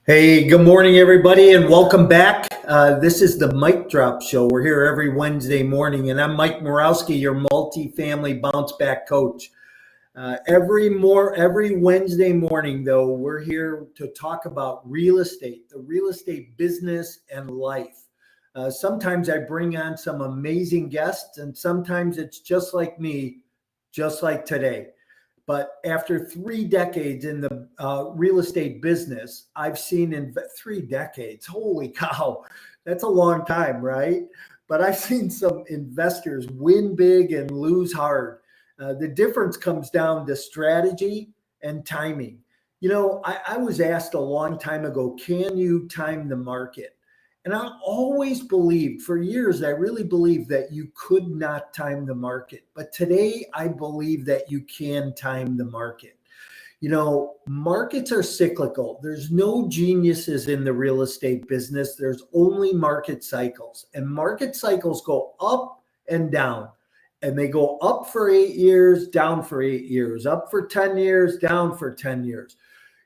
Hey, good morning, everybody, and welcome back. This is the Mic Drop Show. We're here every Wednesday morning, and I'm Mike Morawski, your multifamily bounce back coach. Every Wednesday morning, though, we're here to talk about real estate, the real estate business and life. Sometimes I bring on some amazing guests, and sometimes it's just like me, just like today. But after 3 decades in the real estate business, I've seen in 3 decades, holy cow, that's a long time, right? But I've seen some investors win big and lose hard. The difference comes down to strategy and timing. I was asked a long time ago, can you time the market? And I always believed for years, I really believed that you could not time the market. But today, I believe that you can time the market. Markets are cyclical. There's no geniuses in the real estate business. There's only market cycles. And market cycles go up and down. And they go up for 8 years, down for 8 years, up for 10 years, down for 10 years.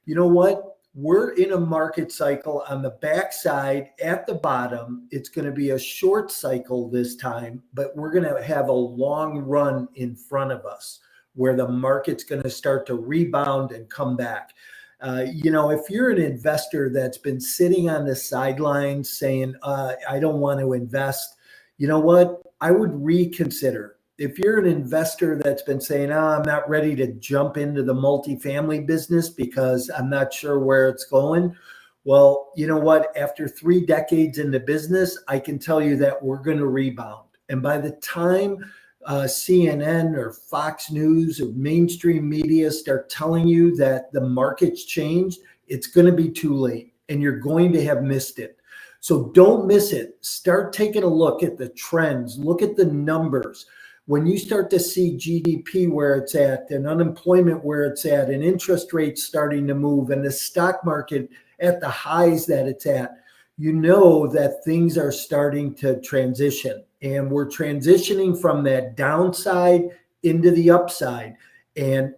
You know what? We're in a market cycle on the backside at the bottom. It's going to be a short cycle this time, but we're going to have a long run in front of us where the market's going to start to rebound and come back. If you're an investor that's been sitting on the sidelines saying, I don't want to invest, you know what? I would reconsider. If you're an investor that's been saying, I'm not ready to jump into the multifamily business because I'm not sure where it's going. Well, you know what? After 3 decades in the business, I can tell you that we're going to rebound. And by the time CNN or Fox News or mainstream media start telling you that the market's changed, it's going to be too late and you're going to have missed it. So don't miss it. Start taking a look at the trends, look at the numbers. When you start to see GDP where it's at and unemployment where it's at and interest rates starting to move and the stock market at the highs that it's at, you know that things are starting to transition. And we're transitioning from that downside into the upside. And,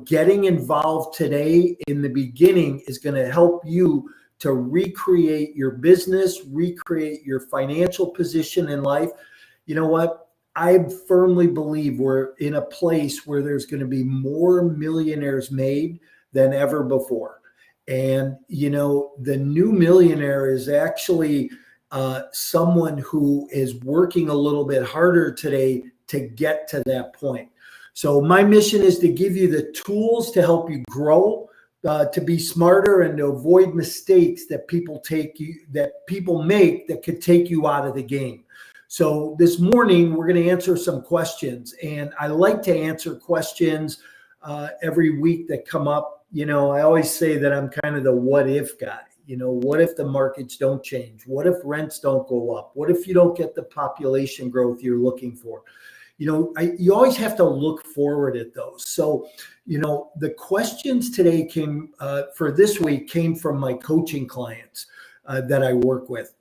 getting involved today in the beginning is going to help you to recreate your business, recreate your financial position in life. You know what? I firmly believe we're in a place where there's going to be more millionaires made than ever before. And, the new millionaire is actually someone who is working a little bit harder today to get to that point. So my mission is to give you the tools to help you grow, to be smarter and to avoid mistakes that people make that could take you out of the game. So this morning, we're going to answer some questions. And I like to answer questions every week that come up. I always say that I'm kind of the what if guy. What if the markets don't change? What if rents don't go up? What if you don't get the population growth you're looking for? You always have to look forward at those. So, the questions today for this week came from my coaching clients that I work with.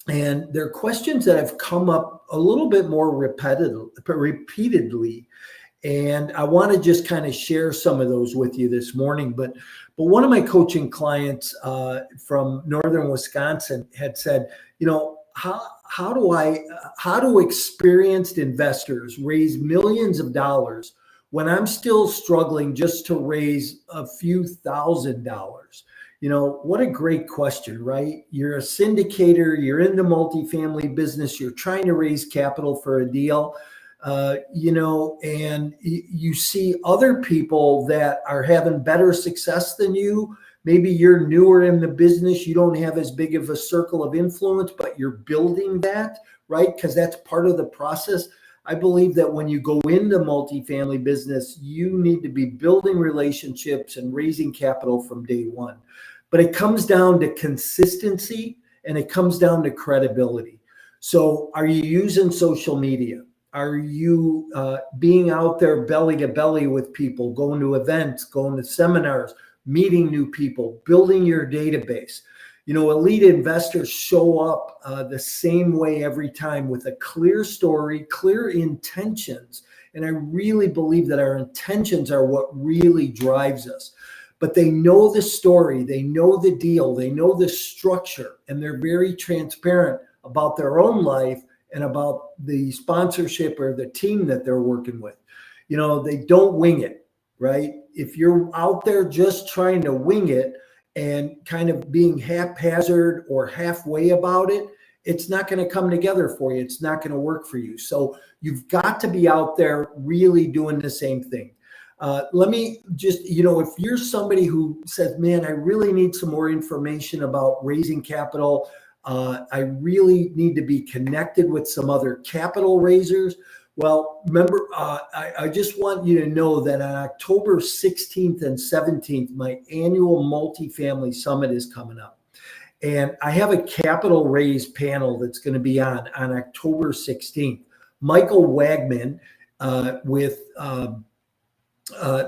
And they're questions that have come up a little bit more repeatedly. And I want to just kind of share some of those with you this morning. But one of my coaching clients from northern Wisconsin had said, how do experienced investors raise millions of dollars when I'm still struggling just to raise a few $1,000s? What a great question, right? You're a syndicator, you're in the multifamily business, you're trying to raise capital for a deal, and you see other people that are having better success than you. Maybe you're newer in the business, you don't have as big of a circle of influence, but you're building that, right? Because that's part of the process. I believe that when you go into multifamily business, you need to be building relationships and raising capital from day one. But it comes down to consistency and it comes down to credibility. So are you using social media? Are you being out there belly to belly with people, going to events, going to seminars, meeting new people, building your database? Elite investors show up the same way every time with a clear story, clear intentions. And I really believe that our intentions are what really drives us. but they know the story, they know the deal, they know the structure, and they're very transparent about their own life and about the sponsorship or the team that they're working with. They don't wing it, right? If you're out there just trying to wing it and kind of being haphazard or halfway about it, it's not going to come together for you. It's not going to work for you. So you've got to be out there really doing the same thing. Let me just, if you're somebody who says, man, I really need some more information about raising capital. I really need to be connected with some other capital raisers. Well, remember, I just want you to know that on October 16th and 17th, my annual multifamily summit is coming up. And I have a capital raise panel that's going to be on October 16th. Michael Wagman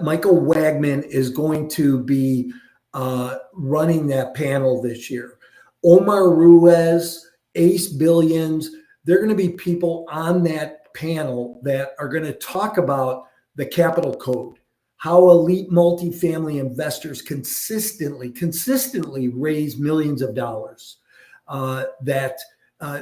Michael Wagman is going to be running that panel this year. Omar Ruiz, Ace Billions, they're going to be people on that panel that are going to talk about the capital code, how elite multifamily investors consistently raise millions of dollars.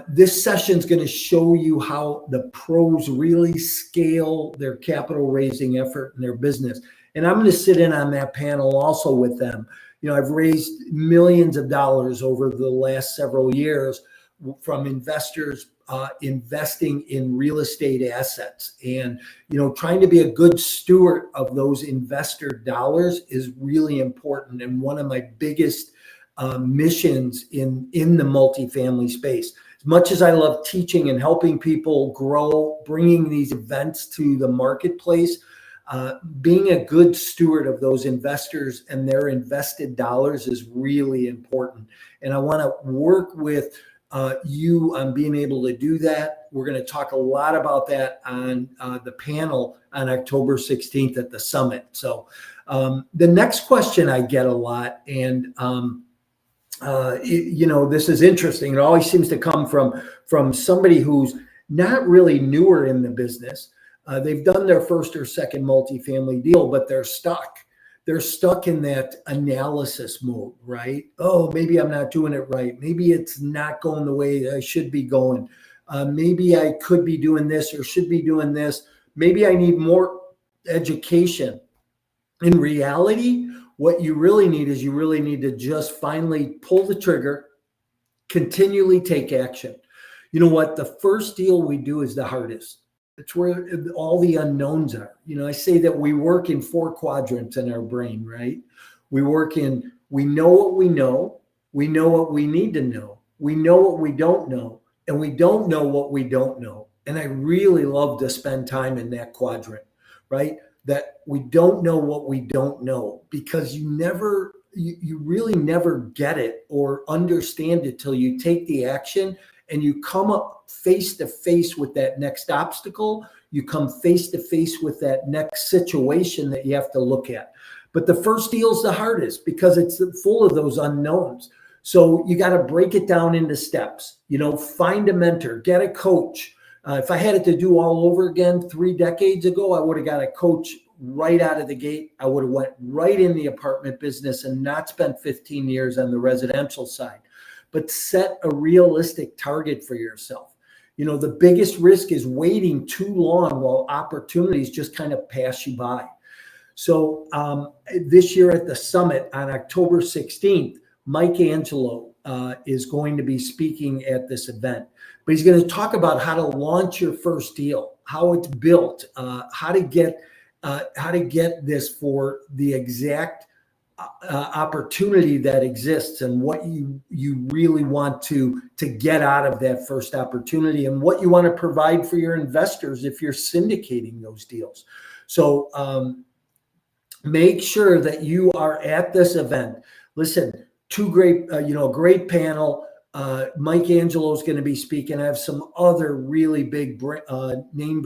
This session is going to show you how the pros really scale their capital raising effort in their business. And I'm going to sit in on that panel also with them. I've raised millions of dollars over the last several years from investors investing in real estate assets, and trying to be a good steward of those investor dollars is really important, and one of my biggest missions in the multifamily space. As much as I love teaching and helping people grow, bringing these events to the marketplace, being a good steward of those investors and their invested dollars is really important. And I want to work with you on being able to do that. We're going to talk a lot about that on the panel on October 16th at the summit. So the next question I get a lot, and this is interesting. It always seems to come from somebody who's not really newer in the business. They've done their first or second multifamily deal, but they're stuck. They're stuck in that analysis mode, right? Oh, maybe I'm not doing it right. Maybe it's not going the way I should be going. Maybe I could be doing this or should be doing this. Maybe I need more education. In reality, what you really need is you really need to just finally pull the trigger, continually take action. You know what? The first deal we do is the hardest. It's where all the unknowns are. I say that we work in 4 quadrants in our brain, right? We know what we know what we need to know, we know what we don't know, and we don't know what we don't know. And I really love to spend time in that quadrant, right? That we don't know what we don't know, because you really never get it or understand it till you take the action and you come up face to face with that next obstacle. You come face to face with that next situation that you have to look at. But the first deal is the hardest because it's full of those unknowns. So you got to break it down into steps. Find a mentor, get a coach. If I had it to do all over again 3 decades ago, I would have got a coach right out of the gate. I would have went right in the apartment business and not spent 15 years on the residential side. But set a realistic target for yourself. The biggest risk is waiting too long while opportunities just kind of pass you by. So this year at the summit on October 16th, Mike Angelo is going to be speaking at this event. But he's going to talk about how to launch your first deal, how it's built, how to get this for the exact opportunity that exists, and what you really want to get out of that first opportunity, and what you want to provide for your investors if you're syndicating those deals. So make sure that you are at this event. Listen, great panel. Mike Angelo is going to be speaking. I have some other really big name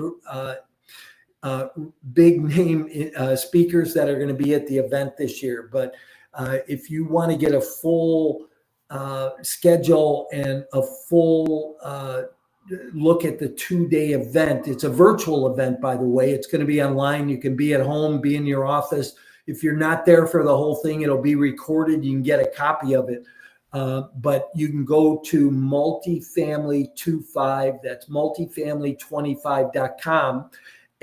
speakers that are going to be at the event this year. But if you want to get a full schedule and a full look at the 2-day event, it's a virtual event, by the way. It's going to be online. You can be at home, be in your office. If you're not there for the whole thing, it'll be recorded. You can get a copy of it. But you can go to multifamily25, that's multifamily25.com,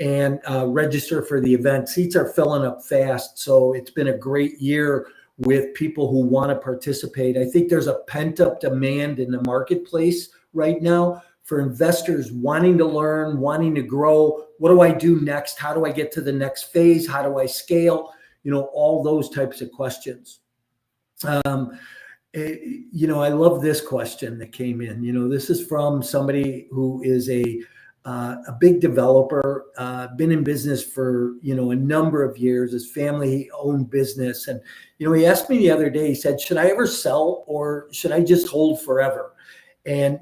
and register for the event. Seats are filling up fast. So it's been a great year with people who want to participate. I think there's a pent up demand in the marketplace right now for investors wanting to learn, wanting to grow. What do I do next? How do I get to the next phase? How do I scale? All those types of questions. I love this question that came in. This is from somebody who is a big developer, been in business for, a number of years. His family owned business. And, he asked me the other day, he said, should I ever sell or should I just hold forever? And,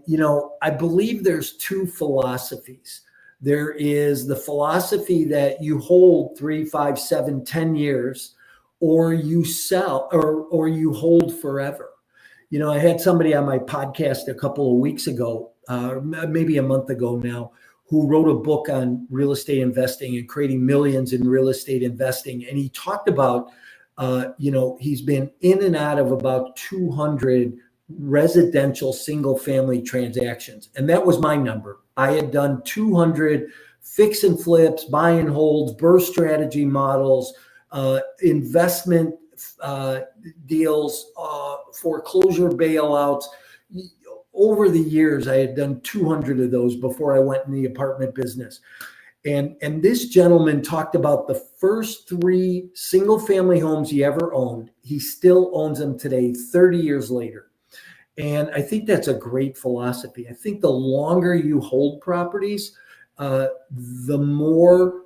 I believe there's two philosophies. There is the philosophy that you hold 3, 5, 7, 10 years, or you sell or you hold forever. I had somebody on my podcast a couple of weeks ago, maybe a month ago now, who wrote a book on real estate investing and creating millions in real estate investing. And he talked about, he's been in and out of about 200 residential single family transactions. And that was my number. I had done 200 fix and flips, buy and holds, burst strategy models, investment deals, foreclosure bailouts. Over the years, I had done 200 of those before I went in the apartment business. And this gentleman talked about the first 3 single family homes he ever owned. He still owns them today, 30 years later. And I think that's a great philosophy. I think the longer you hold properties, the more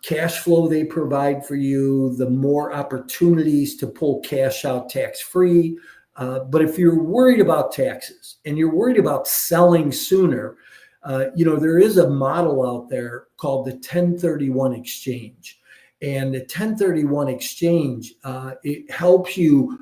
cash flow they provide for you, the more opportunities to pull cash out tax-free. But if you're worried about taxes and you're worried about selling sooner, there is a model out there called the 1031 exchange. And the 1031 exchange, it helps you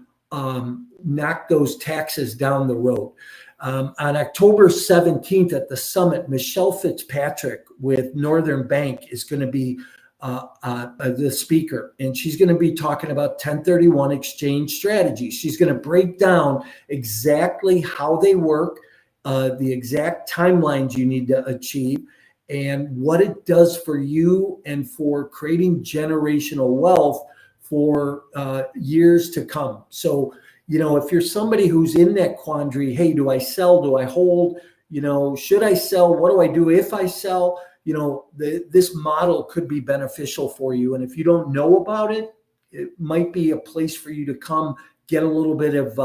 knock those taxes down the road. On October 17th at the summit, Michelle Fitzpatrick with Northern Bank is going to be the speaker, and she's going to be talking about 1031 exchange strategies. She's going to break down exactly how they work, the exact timelines you need to achieve, and what it does for you and for creating generational wealth for years to come. So, if you're somebody who's in that quandary, hey, do I sell? Do I hold? Should I sell? What do I do if I sell? This model could be beneficial for you. And if you don't know about it, it might be a place for you to come get a little bit of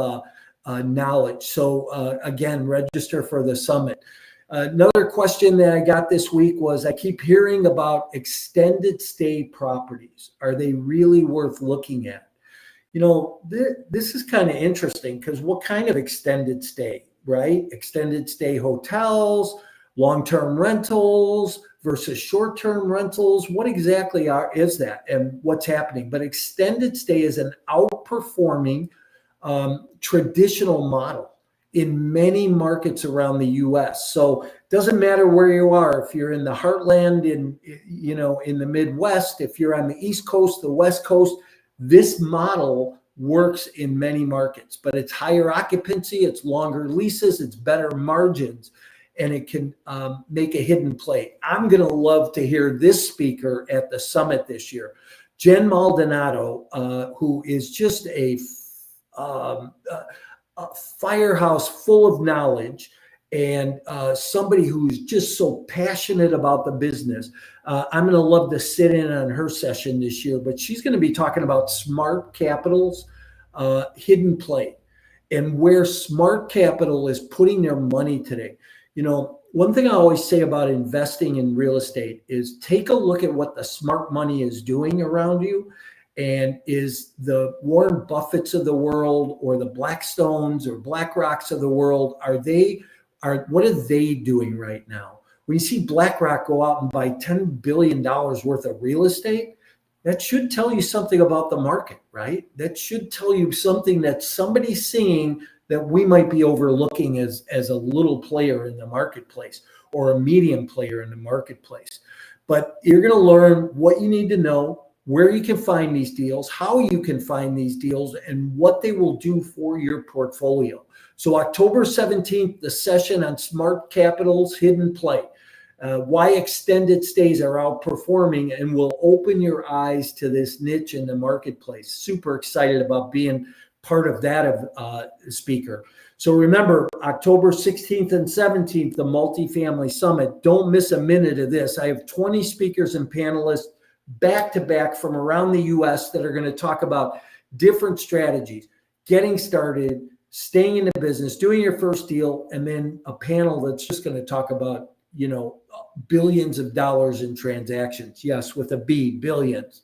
knowledge. So again, register for the summit. Another question that I got this week was, I keep hearing about extended stay properties. Are they really worth looking at? This is kind of interesting because what kind of extended stay, right? Extended stay hotels, long-term rentals versus short-term rentals. What exactly is that and what's happening? But extended stay is an outperforming traditional model in many markets around the U.S. So it doesn't matter where you are. If you're in the heartland, in the Midwest, if you're on the East Coast, the West Coast, this model works in many markets, but it's higher occupancy, it's longer leases, it's better margins, and it can make a hidden play. I'm going to love to hear this speaker at the summit this year, Jen Maldonado, who is just a firehouse full of knowledge and somebody who's just so passionate about the business. I'm going to love to sit in on her session this year, but she's going to be talking about smart capital's hidden play and where smart capital is putting their money today. One thing I always say about investing in real estate is take a look at what the smart money is doing around you. And is the Warren Buffetts of the world or the Blackstones or BlackRocks of the world, what are they doing right now? When you see BlackRock go out and buy $10 billion worth of real estate, that should tell you something about the market, right? That should tell you something that somebody's seeing that we might be overlooking as a little player in the marketplace or a medium player in the marketplace. But you're going to learn what you need to know, where you can find these deals, how you can find these deals, and what they will do for your portfolio. So October 17th, the session on smart capital's hidden play. Why extended stays are outperforming and will open your eyes to this niche in the marketplace. Super excited about being part of that speaker. So remember, October 16th and 17th, the Multifamily Summit. Don't miss a minute of this. I have 20 speakers and panelists back to back from around the US that are going to talk about different strategies, getting started, staying in the business, doing your first deal, and then a panel that's just going to talk about, billions of dollars in transactions. Yes, with a B, billions.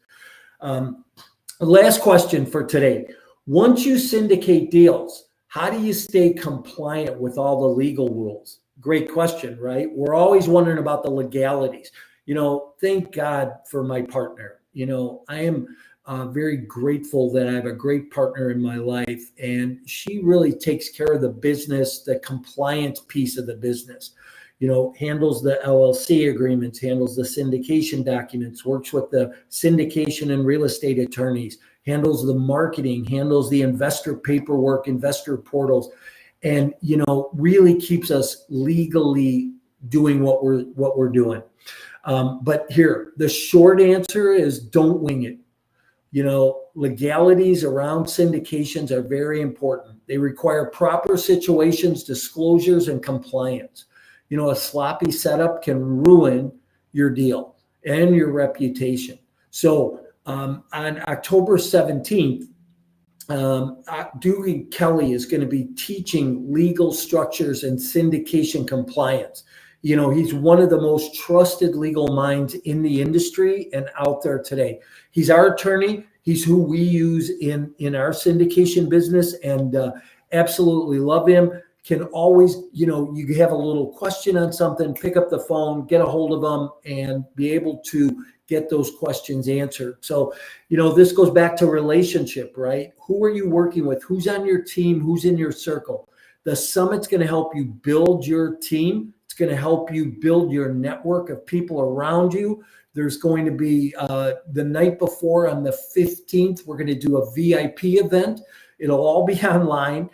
Last question for today. Once you syndicate deals, how do you stay compliant with all the legal rules? Great question, right? We're always wondering about the legalities. Thank God for my partner. I am very grateful that I have a great partner in my life, and she really takes care of the business, the compliance piece of the business. Handles the LLC agreements, handles the syndication documents, works with the syndication and real estate attorneys, handles the marketing, handles the investor paperwork, investor portals, and, really keeps us legally doing what we're doing. But here, the short answer is don't wing it. Legalities around syndications are very important. They require proper situations, disclosures, and compliance. A sloppy setup can ruin your deal and your reputation. So on October 17th, Dugan Kelly is going to be teaching legal structures and syndication compliance. He's one of the most trusted legal minds in the industry and out there today. He's our attorney. He's who we use in our syndication business, and absolutely love him. Can always, you have a little question on something, pick up the phone, get a hold of them, and be able to get those questions answered. So, this goes back to relationship, right? Who are you working with? Who's on your team? Who's in your circle? The summit's going to help you build your team. It's going to help you build your network of people around you. There's going to be the night before on the 15th, we're going to do a VIP event. It'll all be online.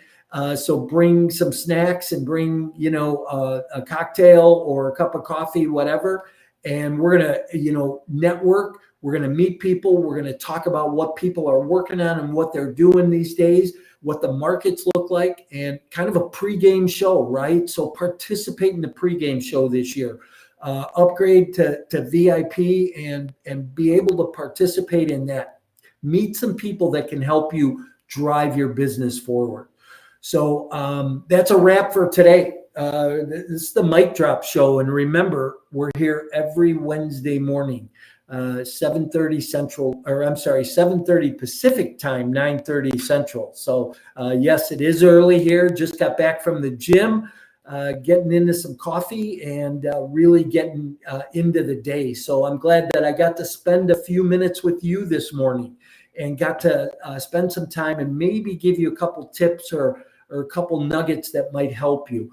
So bring some snacks and bring, a cocktail or a cup of coffee, whatever. And we're going to, network. We're going to meet people. We're going to talk about what people are working on and what they're doing these days, what the markets look like, and kind of a pregame show, right? So participate in the pregame show this year. Upgrade to VIP and be able to participate in that. Meet some people that can help you drive your business forward. So that's a wrap for today. This is the Mic Drop Show. And remember, we're here every Wednesday morning, 7:30 Central, or I'm sorry, 7:30 Pacific time, 9:30 Central. So yes, it is early here. Just got back from the gym, getting into some coffee and really getting into the day. So I'm glad that I got to spend a few minutes with you this morning and got to spend some time and maybe give you a couple tips or a couple nuggets that might help you.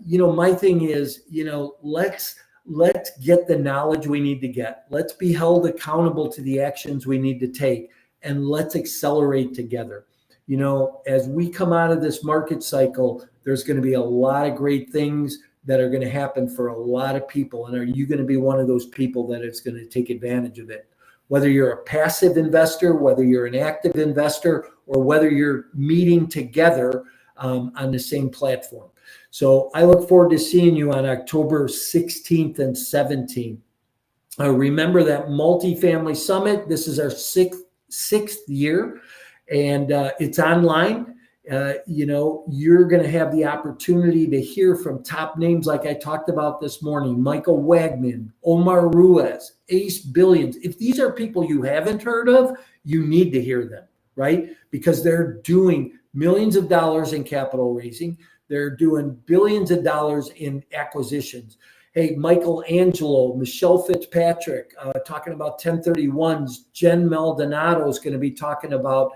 My thing is, let's get the knowledge we need to get. Let's be held accountable to the actions we need to take, and let's accelerate together. As we come out of this market cycle, there's going to be a lot of great things that are going to happen for a lot of people. And are you going to be one of those people that is going to take advantage of it? Whether you're a passive investor, whether you're an active investor, or whether you're meeting together on the same platform. So I look forward to seeing you on October 16th and 17th. Remember that Multifamily Summit. This is our sixth year, and it's online. You're going to have the opportunity to hear from top names like I talked about this morning: Michael Wagman, Omar Ruiz, Ace Billions. If these are people you haven't heard of, you need to hear them, right? Because they're doing millions of dollars in capital raising. They're doing billions of dollars in acquisitions. Hey, Michael Angelo, Michelle Fitzpatrick, talking about 1031s. Jen Maldonado is going to be talking about,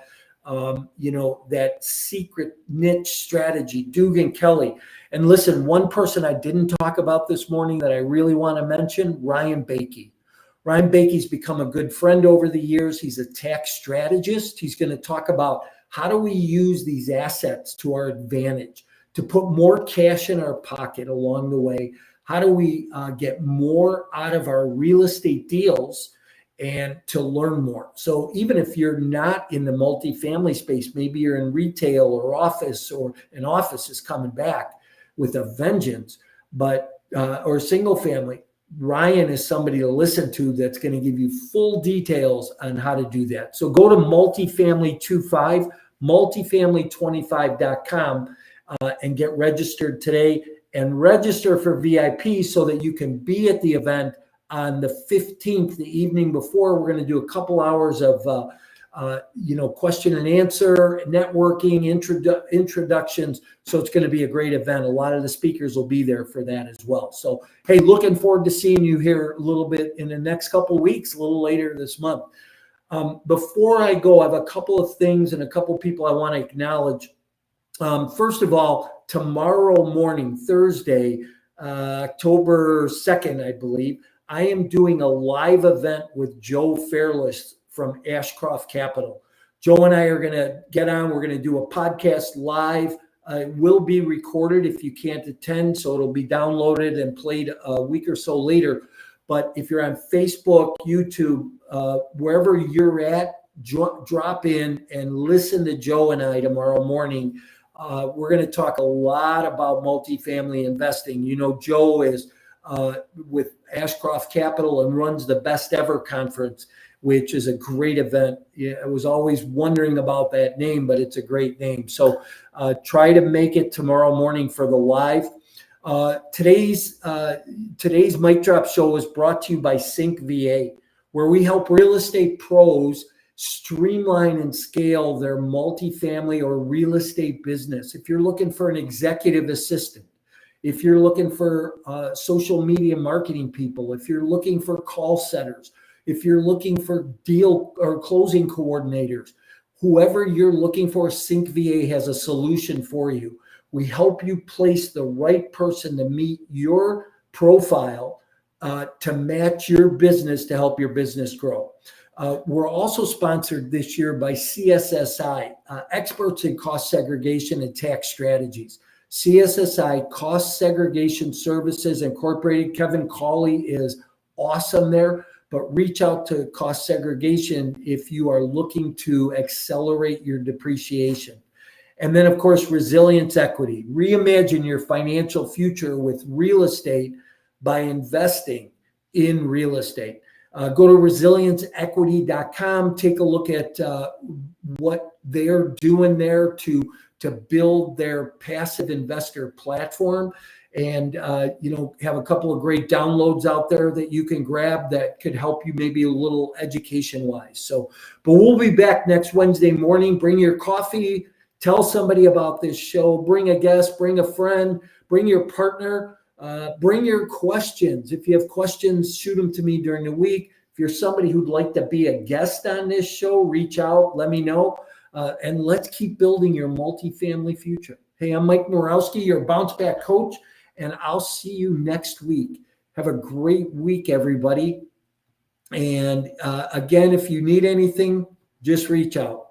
that secret niche strategy. Dugan Kelly. And listen, one person I didn't talk about this morning that I really want to mention, Ryan Bakey. Ryan Bakey's become a good friend over the years. He's a tax strategist. He's going to talk about how do we use these assets to our advantage to put more cash in our pocket along the way. How do we get more out of our real estate deals and to learn more? So even if you're not in the multifamily space, maybe you're in retail or an office is coming back with a vengeance, but or single family, Ryan is somebody to listen to that's going to give you full details on how to do that. So go to multifamily25 and get registered today, and register for VIP so that you can be at the event on the 15th, the evening before. We're going to do a couple hours of question and answer, networking, introductions. So it's going to be a great event. A lot of the speakers will be there for that as well. So, hey, looking forward to seeing you here a little bit in the next couple of weeks, a little later this month. Before I go, I have a couple of things and a couple of people I want to acknowledge. First of all, tomorrow morning, Thursday, October 2nd, I believe, I am doing a live event with Joe Fairless from Ashcroft Capital. Joe and I are going to get on. We're going to do a podcast live. It will be recorded if you can't attend, so it'll be downloaded and played a week or so later. But if you're on Facebook, YouTube, wherever you're at, drop in and listen to Joe and I tomorrow morning. We're going to talk a lot about multifamily investing. You know, Joe is with Ashcroft Capital and runs the Best Ever Conference, which is a great event. Yeah, I was always wondering about that name, but it's a great name. So try to make it tomorrow morning for the live. Today's Mic Drop show is brought to you by Sync VA, where we help real estate pros streamline and scale their multifamily or real estate business. If you're looking for an executive assistant, if you're looking for social media marketing people, if you're looking for call centers, if you're looking for deal or closing coordinators, whoever you're looking for, Sync VA has a solution for you. We help you place the right person to meet your profile to match your business to help your business grow. We're also sponsored this year by CSSI, experts in cost segregation and tax strategies. CSSI, Cost Segregation Services Incorporated. Kevin Cawley is awesome there, but reach out to Cost Segregation if you are looking to accelerate your depreciation. And then, of course, Resilience Equity. Reimagine your financial future with real estate by investing in real estate. Go to resilienceequity.com. Take a look at what they're doing there to build their passive investor platform, and have a couple of great downloads out there that you can grab that could help you maybe a little education wise. So, but we'll be back next Wednesday morning. Bring your coffee. Tell somebody about this show. Bring a guest. Bring a friend. Bring your partner. Bring your questions. If you have questions, shoot them to me during the week. If you're somebody who'd like to be a guest on this show, reach out, let me know, and let's keep building your multifamily future. Hey, I'm Mike Morawski, your bounce back coach, and I'll see you next week. Have a great week, everybody. And again, if you need anything, just reach out.